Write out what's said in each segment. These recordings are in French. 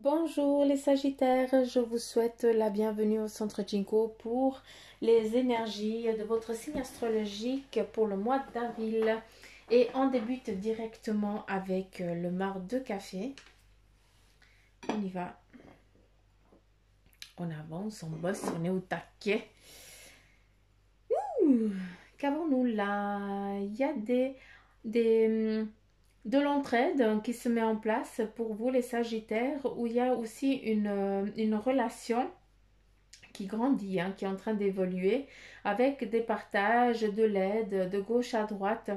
Bonjour les Sagittaires, je vous souhaite la bienvenue au Centre Jinko pour les énergies de votre signe astrologique pour le mois d'avril. Et on débute directement avec le marc de café. On y va. On avance, on bosse, on est au taquet. Qu'avons-nous là? Il y a des de l'entraide qui se met en place pour vous les Sagittaires, où il y a aussi une relation qui grandit, qui est en train d'évoluer, avec des partages, de l'aide, de gauche à droite,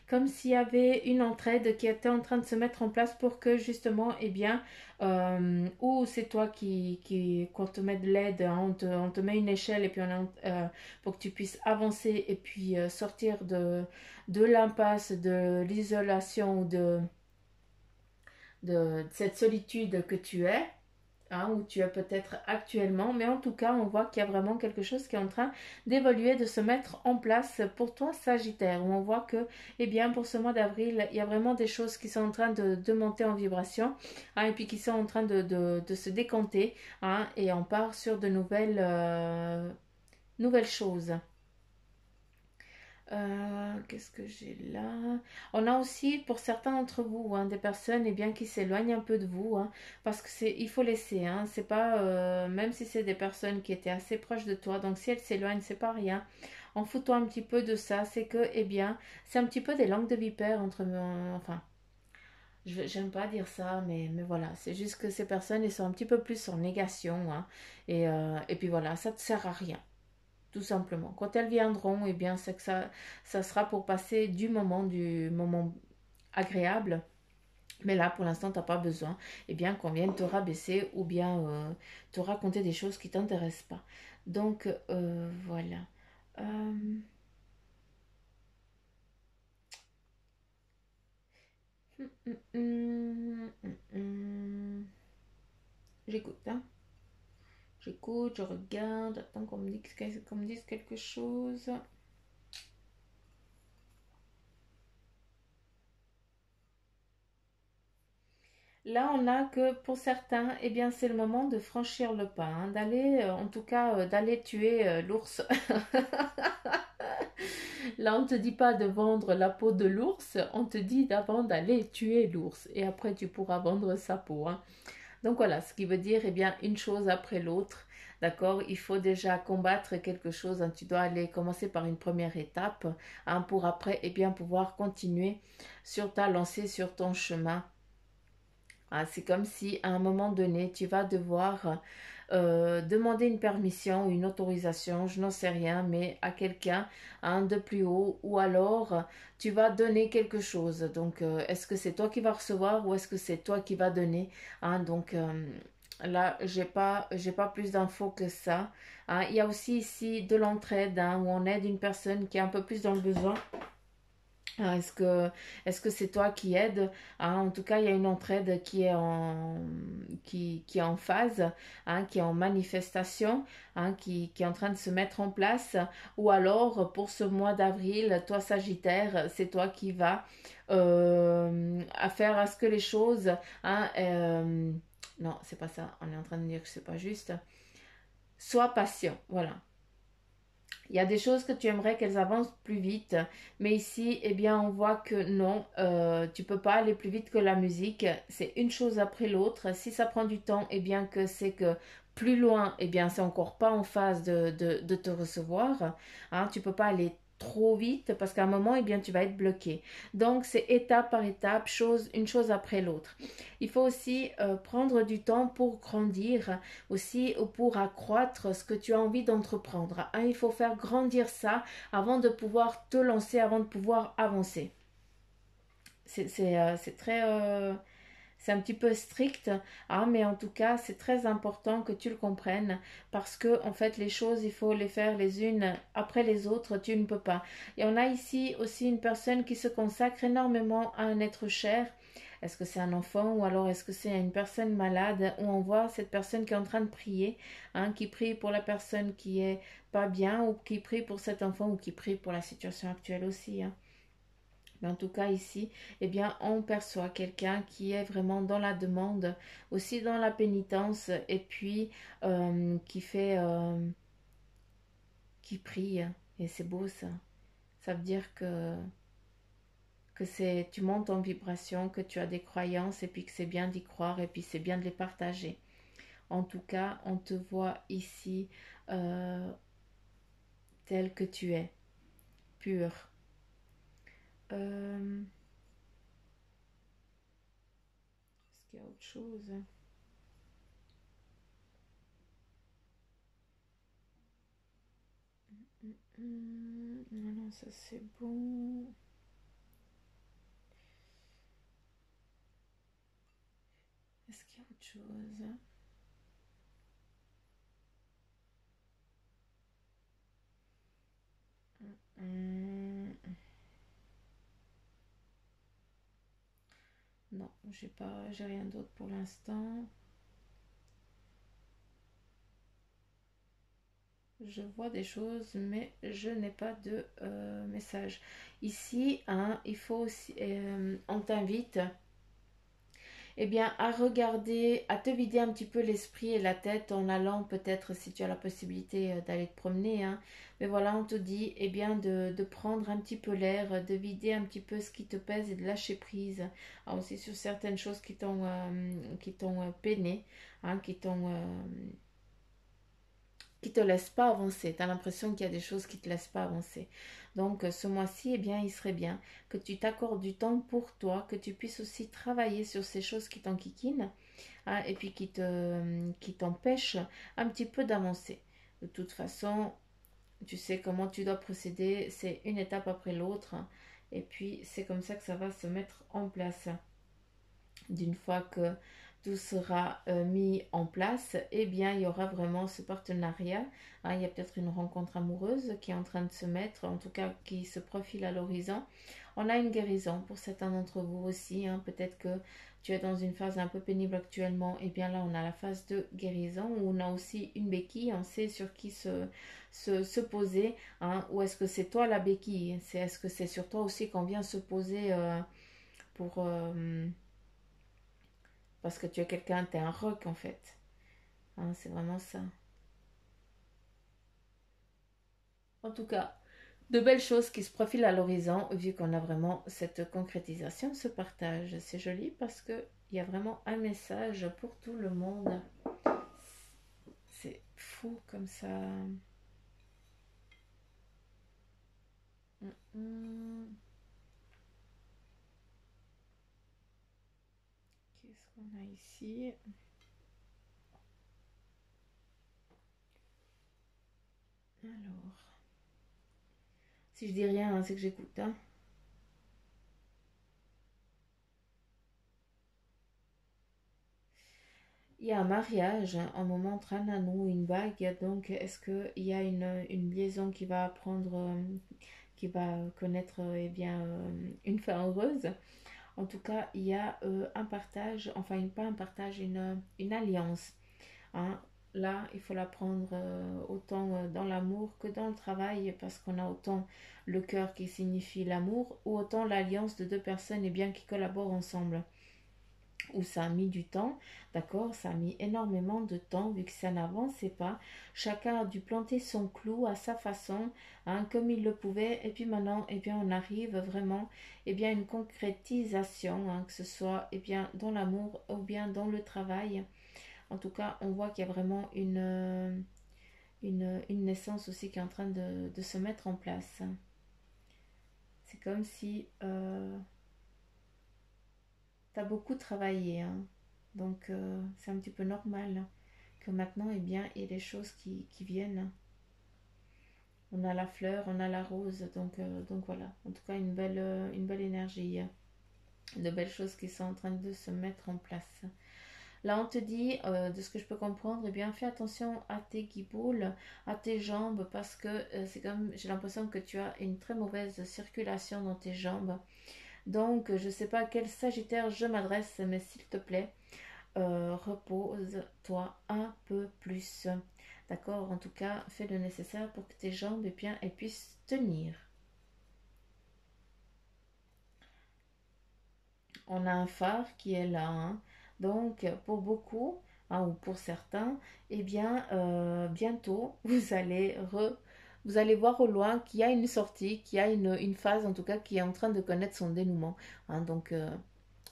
comme s'il y avait une entraide qui était en train de se mettre en place pour que justement, eh bien, ou c'est toi qu'on te met de l'aide, on te met une échelle et puis pour que tu puisses avancer et puis sortir de l'impasse, de l'isolation ou de cette solitude que tu es, où tu es peut-être actuellement, mais en tout cas, on voit qu'il y a vraiment quelque chose qui est en train d'évoluer, de se mettre en place pour toi, Sagittaire, où on voit que, eh bien, pour ce mois d'avril, il y a vraiment des choses qui sont en train de monter en vibration, et puis qui sont en train de se décanter, et on part sur de nouvelles choses. Qu'est-ce que j'ai là? On a aussi pour certains d'entre vous des personnes qui s'éloignent un peu de vous, parce que il faut laisser, c'est pas même si c'est des personnes qui étaient assez proches de toi, donc si elles s'éloignent c'est pas rien. En foutant un petit peu de ça, c'est que c'est un petit peu des langues de vipère enfin, j'aime pas dire ça, mais voilà, c'est juste que ces personnes elles sont un petit peu plus en négation, et puis voilà, ça te sert à rien tout simplement. Quand elles viendront, c'est que ça sera pour passer du moment agréable. Mais là, pour l'instant, tu n'as pas besoin qu'on vienne te rabaisser ou bien te raconter des choses qui ne t'intéressent pas. Donc, voilà. Euh, J'écoute, J'écoute, je regarde. Attends qu'on me dise quelque chose. Là, on a que pour certains, c'est le moment de franchir le pas, d'aller, en tout cas, d'aller tuer l'ours. Là, on ne te dit pas de vendre la peau de l'ours, on te dit d'avant d'aller tuer l'ours. Et après, tu pourras vendre sa peau. Donc voilà, ce qui veut dire, une chose après l'autre. D'accord, il faut déjà combattre quelque chose. Tu dois aller commencer par une première étape, pour après, pouvoir continuer sur ta lancée, sur ton chemin. C'est comme si à un moment donné, tu vas devoir demander une permission, une autorisation, je n'en sais rien, mais à quelqu'un de plus haut, ou alors tu vas donner quelque chose. Donc, est-ce que c'est toi qui vas recevoir ou est-ce que c'est toi qui vas donner, donc, là, j'ai pas plus d'infos que ça. Il y a aussi ici de l'entraide, où on aide une personne qui est un peu plus dans le besoin. Est-ce que c'est toi qui aides? En tout cas, il y a une entraide qui est en phase, qui est en manifestation, qui est en train de se mettre en place. Ou alors, pour ce mois d'avril, toi Sagittaire, c'est toi qui vas à faire à ce que les choses... non, c'est pas ça. On est en train de dire que c'est pas juste. Sois patient, voilà. Il y a des choses que tu aimerais qu'elles avancent plus vite, mais ici, on voit que non, tu peux pas aller plus vite que la musique. C'est une chose après l'autre. Si ça prend du temps, que c'est que plus loin, c'est encore pas en phase de te recevoir. Tu peux pas aller trop vite parce qu'à un moment, tu vas être bloqué. Donc, c'est étape par étape, une chose après l'autre. Il faut aussi prendre du temps pour grandir, aussi pour accroître ce que tu as envie d'entreprendre. Il faut faire grandir ça avant de pouvoir te lancer, avant de pouvoir avancer. C'est très... c'est un petit peu strict, mais en tout cas, c'est très important que tu le comprennes parce que, en fait, les choses, il faut les faire les unes après les autres, tu ne peux pas. Et on a ici aussi une personne qui se consacre énormément à un être cher. Est-ce que c'est un enfant ou alors est-ce que c'est une personne malade où on voit cette personne qui est en train de prier, qui prie pour la personne qui est pas bien ou qui prie pour cet enfant ou qui prie pour la situation actuelle aussi. Mais en tout cas ici, eh bien, on perçoit quelqu'un qui est vraiment dans la demande, aussi dans la pénitence, et puis qui fait, qui prie. Et c'est beau ça. Ça veut dire que c'est, tu montes en vibration, que tu as des croyances, et puis que c'est bien d'y croire, et puis c'est bien de les partager. En tout cas, on te voit ici euh, tel que tu es, pur. Est-ce qu'il y a autre chose? Non, non, ça c'est bon. Est-ce qu'il y a autre chose? Hum, non, j'ai rien d'autre pour l'instant. Je vois des choses, mais je n'ai pas de message. Ici, hein, il faut aussi, on t'invite eh bien, à regarder, à te vider un petit peu l'esprit et la tête en allant peut-être, si tu as la possibilité d'aller te promener, hein. Mais voilà, on te dit, eh bien, de prendre un petit peu l'air, de vider un petit peu ce qui te pèse et de lâcher prise. Alors, aussi sur certaines choses qui t'ont peiné, hein, qui te laissent pas avancer. Tu as l'impression qu'il y a des choses qui te laissent pas avancer. Donc ce mois-ci, eh bien, il serait bien que tu t'accordes du temps pour toi, que tu puisses aussi travailler sur ces choses qui t'enquiquinent, hein, et puis qui t'empêchent un petit peu d'avancer. De toute façon, tu sais comment tu dois procéder, c'est une étape après l'autre, hein, et puis c'est comme ça que ça va se mettre en place. D'une fois que tout sera mis en place, eh bien, il y aura vraiment ce partenariat. Hein, il y a peut-être une rencontre amoureuse qui est en train de se mettre, en tout cas qui se profile à l'horizon. On a une guérison pour certains d'entre vous aussi. Hein. Peut-être que tu es dans une phase un peu pénible actuellement. Et bien là, on a la phase de guérison où on a aussi une béquille. On sait sur qui se poser. Hein. Ou est-ce que c'est toi la béquille? Est-ce que c'est sur toi aussi qu'on vient se poser pour... parce que tu es quelqu'un, tu es un roc en fait. Hein, c'est vraiment ça. En tout cas, de belles choses qui se profilent à l'horizon, vu qu'on a vraiment cette concrétisation, ce partage. C'est joli parce qu'il y a vraiment un message pour tout le monde. C'est fou comme ça. Qu'est-ce qu'on a ici? Alors, si je dis rien, hein, c'est que j'écoute. Hein. Il y a un mariage, on me montre un anneau, une bague, donc est-ce qu'il y a une liaison qui va prendre, qui va connaître eh bien, une fin heureuse? En tout cas, il y a un partage, enfin pas un partage, une alliance. Hein. Là, il faut la prendre autant dans l'amour que dans le travail, parce qu'on a autant le cœur qui signifie l'amour, ou autant l'alliance de deux personnes et bien qui collaborent ensemble où ça a mis du temps, d'accord, ça a mis énormément de temps vu que ça n'avançait pas. Chacun a dû planter son clou à sa façon, hein, comme il le pouvait, et puis maintenant, eh bien, on arrive vraiment, eh bien, à une concrétisation, hein, que ce soit, eh bien, dans l'amour ou bien dans le travail. En tout cas, on voit qu'il y a vraiment une naissance aussi qui est en train de se mettre en place. C'est comme si tu as beaucoup travaillé, hein. Donc c'est un petit peu normal, hein, que maintenant, eh bien, il y ait des choses qui viennent. On a la fleur, on a la rose, donc voilà. En tout cas, une belle énergie, hein. De belles choses qui sont en train de se mettre en place. Là, on te dit, de ce que je peux comprendre, eh bien, fais attention à tes guiboules, à tes jambes, parce que c'est comme, j'ai l'impression que tu as une très mauvaise circulation dans tes jambes. Donc, je ne sais pas à quel Sagittaire je m'adresse, mais s'il te plaît, repose-toi un peu plus. D'accord? En tout cas, fais le nécessaire pour que tes jambes eh bien, elles puissent tenir. On a un phare qui est là, hein. Donc, pour beaucoup, hein, ou pour certains, eh bien, bientôt, vous allez voir au loin qu'il y a une sortie, qu'il y a une phase, en tout cas, qui est en train de connaître son dénouement, hein. Donc,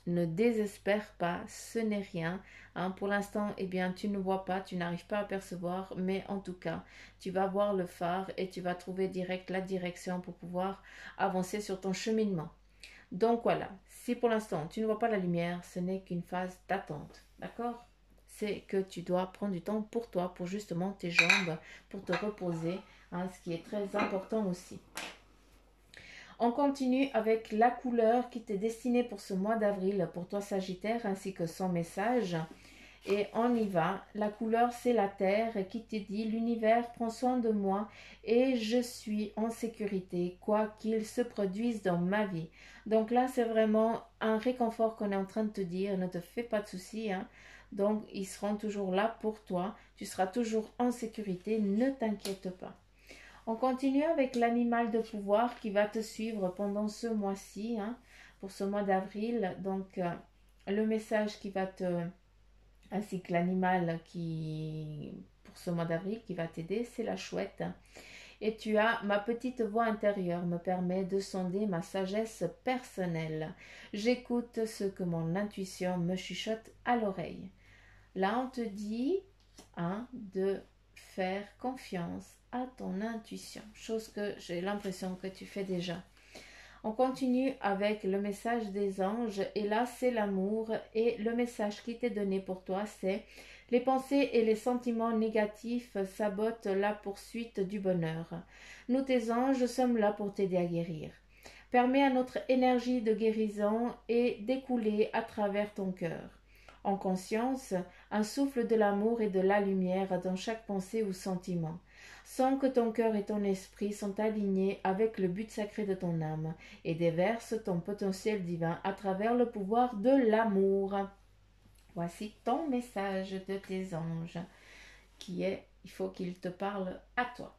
ne désespère pas, ce n'est rien, hein. Pour l'instant, eh bien, tu ne vois pas, tu n'arrives pas à percevoir, mais en tout cas, tu vas voir le phare et tu vas trouver direct la direction pour pouvoir avancer sur ton cheminement. Donc voilà, si pour l'instant tu ne vois pas la lumière, ce n'est qu'une phase d'attente, d'accord? C'est que tu dois prendre du temps pour toi, pour justement tes jambes, pour te reposer, hein, ce qui est très important aussi. On continue avec la couleur qui t'est destinée pour ce mois d'avril, pour toi Sagittaire, ainsi que son message. Et on y va. La couleur, c'est la terre qui te dit l'univers prend soin de moi et je suis en sécurité, quoi qu'il se produise dans ma vie. Donc là, c'est vraiment un réconfort qu'on est en train de te dire. Ne te fais pas de soucis, hein. Donc, ils seront toujours là pour toi. Tu seras toujours en sécurité. Ne t'inquiète pas. On continue avec l'animal de pouvoir qui va te suivre pendant ce mois-ci, hein, pour ce mois d'avril. Donc, le message qui va te ainsi que l'animal qui, pour ce mois d'avril, qui va t'aider, c'est la chouette. Et tu as ma petite voix intérieure me permet de sonder ma sagesse personnelle. J'écoute ce que mon intuition me chuchote à l'oreille. Là, on te dit, hein, de faire confiance à ton intuition, chose que j'ai l'impression que tu fais déjà. On continue avec le message des anges et là c'est l'amour et le message qui t'est donné pour toi c'est les pensées et les sentiments négatifs sabotent la poursuite du bonheur. Nous tes anges sommes là pour t'aider à guérir. Permets à notre énergie de guérison et d'écouler à travers ton cœur. En conscience, un souffle de l'amour et de la lumière dans chaque pensée ou sentiment. Sens que ton cœur et ton esprit sont alignés avec le but sacré de ton âme et déverse ton potentiel divin à travers le pouvoir de l'amour. Voici ton message de tes anges qui est, il faut qu'ils te parlent à toi.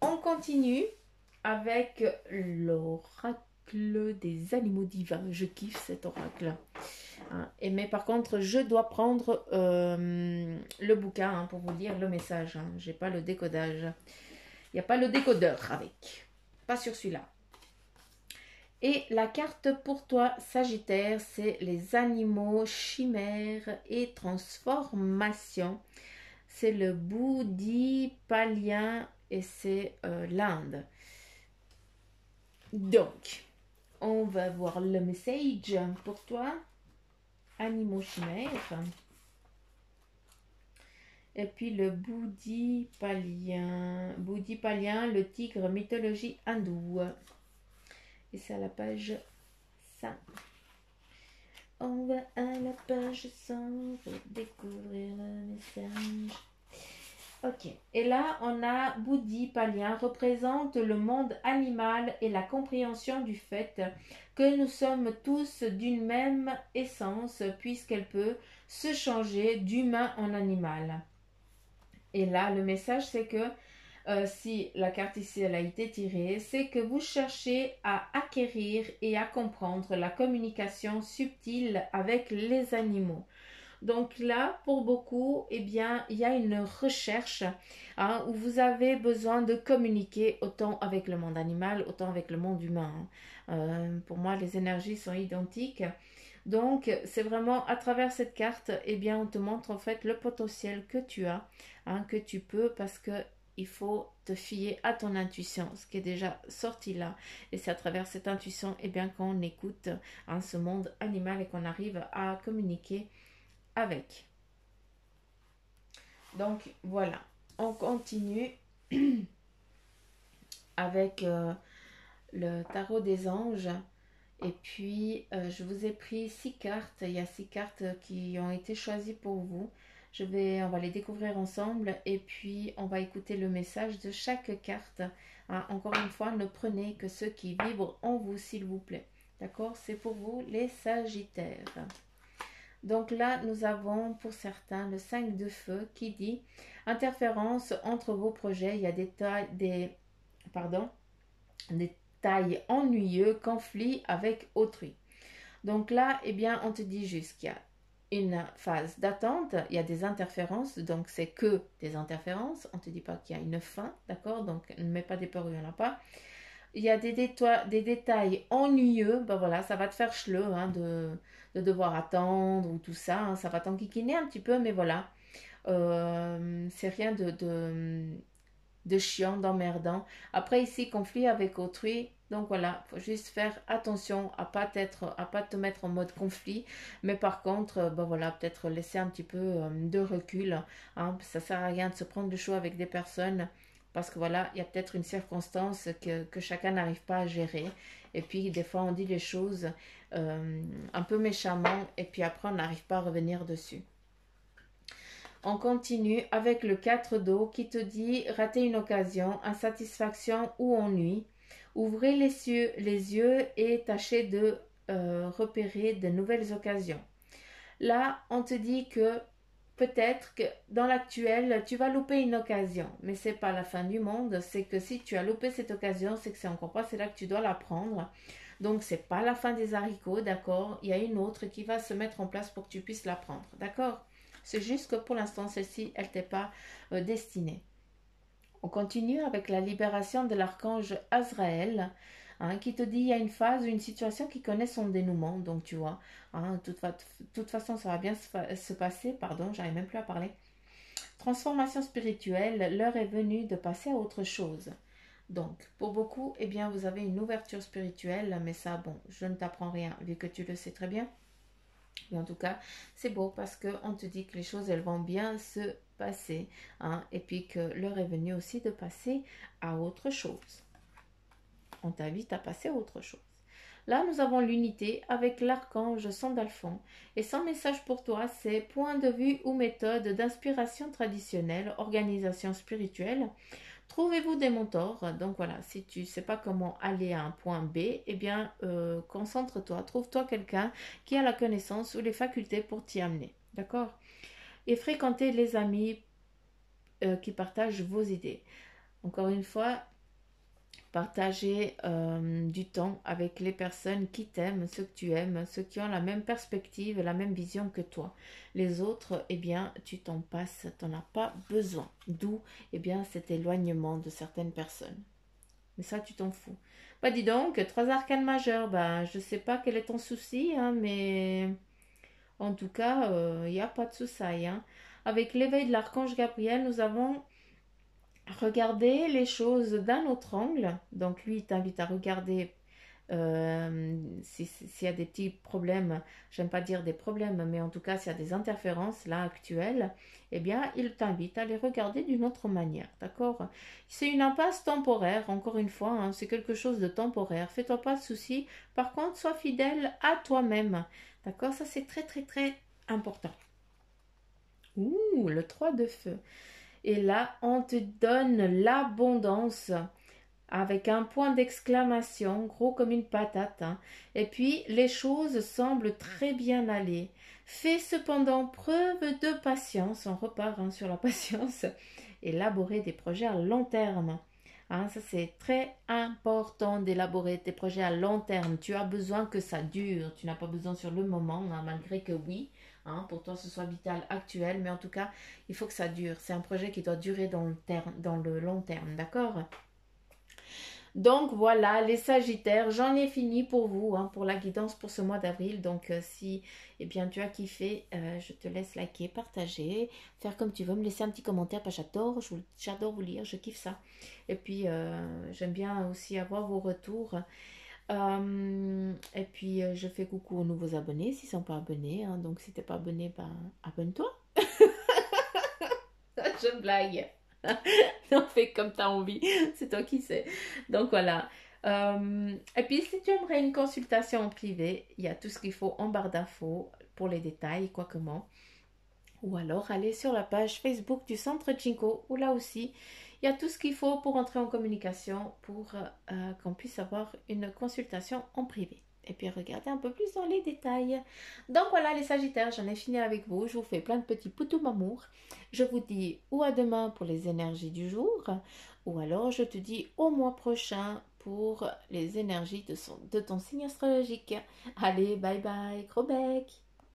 On continue avec l'oracle des animaux divins. Je kiffe cet oracle. Et mais par contre, je dois prendre le bouquin pour vous lire le message. J'ai pas le décodage. Il n'y a pas le décodeur avec. Pas sur celui-là. Et la carte pour toi, Sagittaire, c'est les animaux, chimères et transformations. C'est le bouddhipalien et c'est l'Inde. Donc, on va voir le message pour toi. Animaux chimères. Et puis le bouddhipalien. Bouddhipalien, le tigre, mythologie hindoue. Et c'est à la page 5. On va à la page 100 pour découvrir le message. Ok. Et là, on a Bouddhipalien représente le monde animal et la compréhension du fait que nous sommes tous d'une même essence puisqu'elle peut se changer d'humain en animal. Et là, le message, c'est que si la carte ici elle a été tirée, c'est que vous cherchez à acquérir et à comprendre la communication subtile avec les animaux. Donc là, pour beaucoup, eh bien, il y a une recherche où vous avez besoin de communiquer autant avec le monde animal, autant avec le monde humain. Pour moi, les énergies sont identiques. Donc, c'est vraiment à travers cette carte, eh bien, on te montre en fait le potentiel que tu as, que tu peux, parce que il faut te fier à ton intuition, ce qui est déjà sorti là. Et c'est à travers cette intuition, eh bien, qu'on écoute ce monde animal et qu'on arrive à communiquer avec. Donc, voilà. On continue avec le tarot des anges. Et puis, je vous ai pris 6 cartes. Il y a 6 cartes qui ont été choisies pour vous. On va les découvrir ensemble et puis on va écouter le message de chaque carte. Encore une fois, ne prenez que ceux qui vibrent en vous, s'il vous plaît. D'accord? C'est pour vous, les Sagittaires. Donc là, nous avons pour certains le 5 de feu qui dit interférence entre vos projets. Il y a des tailles ennuyeux, conflits avec autrui. Donc là, eh bien, on te dit juste qu'il y a une phase d'attente, il y a des interférences, donc c'est que des interférences, on ne te dit pas qu'il y a une fin, d'accord? Donc ne mets pas des peurs où il n'y en a pas. Il y a des détails ennuyeux, ben voilà, ça va te faire chleu hein, de devoir attendre ou tout ça, hein, ça va t'enquiquiner un petit peu, mais voilà, c'est rien de chiant, d'emmerdant. Après ici, conflit avec autrui. Donc voilà, faut juste faire attention à pas te mettre en mode conflit, mais par contre, ben voilà, peut-être laisser un petit peu de recul. Hein, ça sert à rien de se prendre le chaud avec des personnes parce que voilà, il y a peut-être une circonstance que chacun n'arrive pas à gérer. Et puis des fois, on dit les choses un peu méchamment et puis après, on n'arrive pas à revenir dessus. On continue avec le 4 d'eau qui te dit rater une occasion, insatisfaction ou ennui. Ouvrez les yeux et tâchez de repérer de nouvelles occasions. Là, on te dit que peut-être que dans l'actuel, tu vas louper une occasion, mais c'est pas la fin du monde. C'est que si tu as loupé cette occasion, c'est que c'est encore pas, c'est là que tu dois la prendre. Donc c'est pas la fin des haricots, d'accord? Il y a une autre qui va se mettre en place pour que tu puisses la prendre, d'accord? C'est juste que pour l'instant, celle-ci, elle t'est pas destinée. On continue avec la libération de l'archange Azraël, hein, qui te dit il y a une phase, une situation qui connaît son dénouement. Donc tu vois, hein, de toute façon, ça va bien se passer. Pardon, j'arrive même plus à parler. Transformation spirituelle, l'heure est venue de passer à autre chose. Donc, pour beaucoup, eh bien, vous avez une ouverture spirituelle, mais ça, bon, je ne t'apprends rien, vu que tu le sais très bien. Mais en tout cas, c'est beau parce qu'on te dit que les choses, elles vont bien se passer. Hein, et puis que l'heure est venue aussi de passer à autre chose. On t'invite à passer à autre chose. Là, nous avons l'unité avec l'archange Sandalphon. Et son message pour toi, c'est point de vue ou méthode d'inspiration traditionnelle, organisation spirituelle. Trouvez-vous des mentors. Donc voilà, si tu ne sais pas comment aller à un point B, eh bien, concentre-toi, trouve-toi quelqu'un qui a la connaissance ou les facultés pour t'y amener. D'accord? Et fréquentez les amis qui partagent vos idées. Encore une fois, partagez du temps avec les personnes qui t'aiment, ceux que tu aimes, ceux qui ont la même perspective, la même vision que toi. Les autres, eh bien, tu t'en passes, tu n'en as pas besoin. D'où, eh bien, cet éloignement de certaines personnes. Mais ça, tu t'en fous. Bah dis donc, 3 arcanes majeures, bah je sais pas quel est ton souci, hein, mais en tout cas, il n'y a pas de souci. Hein. Avec l'éveil de l'archange Gabriel, nous avons regardé les choses d'un autre angle. Donc lui, il t'invite à regarder s'il y a des petits problèmes, j'aime pas dire des problèmes, mais en tout cas s'il y a des interférences là actuelles, eh bien il t'invite à les regarder d'une autre manière, d'accord? C'est une impasse temporaire, encore une fois, hein, c'est quelque chose de temporaire, fais-toi pas de soucis, par contre sois fidèle à toi-même, d'accord? Ça c'est très très très important. Ouh, le 3 de feu. Et là, on te donne l'abondance avec un point d'exclamation, gros comme une patate. Hein. Et puis, les choses semblent très bien aller. Fais cependant preuve de patience, on repart hein, sur la patience, élaborer des projets à long terme. Hein, ça, c'est très important d'élaborer tes projets à long terme. Tu as besoin que ça dure. Tu n'as pas besoin sur le moment, hein, malgré que oui, hein, pour toi, ce soit vital actuel. Mais en tout cas, il faut que ça dure. C'est un projet qui doit durer dans le long terme. D'accord? Donc voilà, les Sagittaires, j'en ai fini pour vous, hein, pour la guidance pour ce mois d'avril. Donc si eh bien, tu as kiffé, je te laisse liker, partager, faire comme tu veux, me laisser un petit commentaire, parce que j'adore vous lire, je kiffe ça. Et puis j'aime bien aussi avoir vos retours. Et puis je fais coucou aux nouveaux abonnés, s'ils ne sont pas abonnés. Hein, donc si tu n'es pas abonné, ben, abonne-toi. Je blague. Non, fais comme tu as envie. C'est toi qui sais. Donc voilà. Et puis si tu aimerais une consultation en privé, il y a tout ce qu'il faut en barre d'infos pour les détails, quoi comment. Ou alors aller sur la page Facebook du Centre Jinko, où là aussi, il y a tout ce qu'il faut pour entrer en communication, pour qu'on puisse avoir une consultation en privé. Et puis regarder un peu plus dans les détails. Donc voilà les Sagittaires, j'en ai fini avec vous. Je vous fais plein de petits poutous mamour. Je vous dis ou à demain pour les énergies du jour, ou alors je te dis au mois prochain pour les énergies de ton signe astrologique. Allez, bye bye, gros bec.